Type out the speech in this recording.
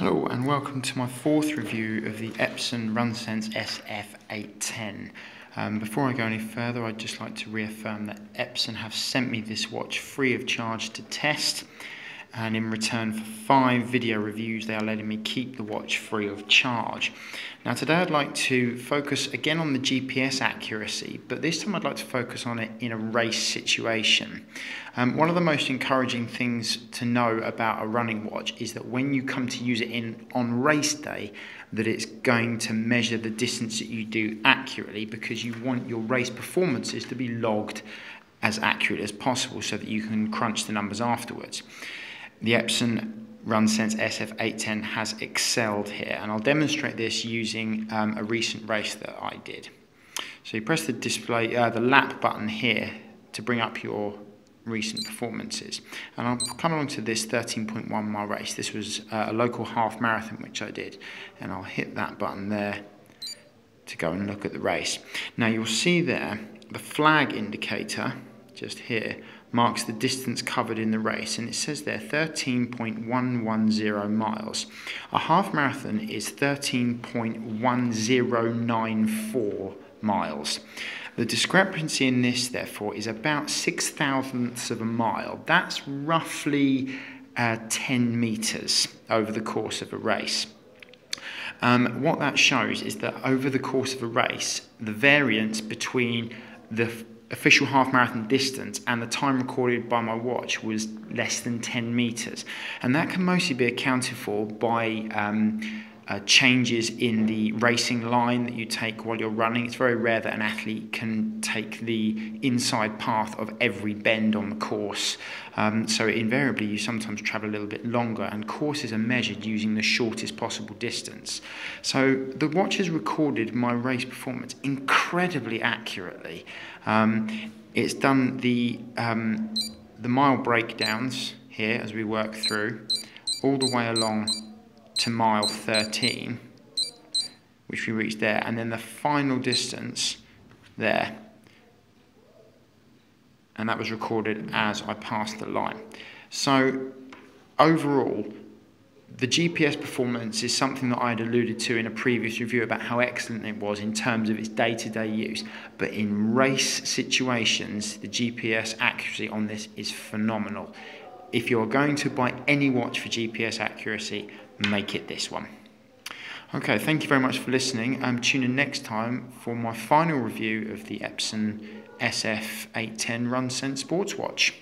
Hello and welcome to my fourth review of the Epson Runsense SF 810. Before I go any further, I'd just like to reaffirm that Epson have sent me this watch free of charge to test, and in return for 5 video reviews they are letting me keep the watch free of charge. Now today I'd like to focus again on the GPS accuracy, but this time I'd like to focus on it in a race situation. One of the most encouraging things to know about a running watch is that when you come to use it on race day, that it's going to measure the distance that you do accurately, because you want your race performances to be logged as accurate as possible so that you can crunch the numbers afterwards. The Epson Runsense SF 810 has excelled here, and I'll demonstrate this using a recent race that I did. So you press the display, the lap button here to bring up your recent performances, and I'll come along to this 13.1 mile race. This was a local half marathon which I did, and I'll hit that button there to go and look at the race. Now you'll see there the flag indicator just here marks the distance covered in the race, and it says there 13.110 miles. A half marathon is 13.1094 miles. The discrepancy in this, therefore, is about 0.06 of a mile. That's roughly 10 meters over the course of a race. What that shows is that over the course of a race, the variance between the official half marathon distance and the time recorded by my watch was less than 10 meters, and that can mostly be accounted for by changes in the racing line that you take while you're running. It's very rare that an athlete can take the inside path of every bend on the course, so invariably you sometimes travel a little bit longer, and courses are measured using the shortest possible distance. So the watch has recorded my race performance incredibly accurately. It's done the mile breakdowns here as we work through all the way along to mile 13, which we reached there, and then the final distance there, and that was recorded as I passed the line. So overall, the GPS performance is something that I had alluded to in a previous review about how excellent it was in terms of its day-to-day use, but in race situations the GPS accuracy on this is phenomenal. If you're going to buy any watch for GPS accuracy, make it this one. Okay, thank you very much for listening. Tune in next time for my final review of the Epson SF 810 Runsense sports watch.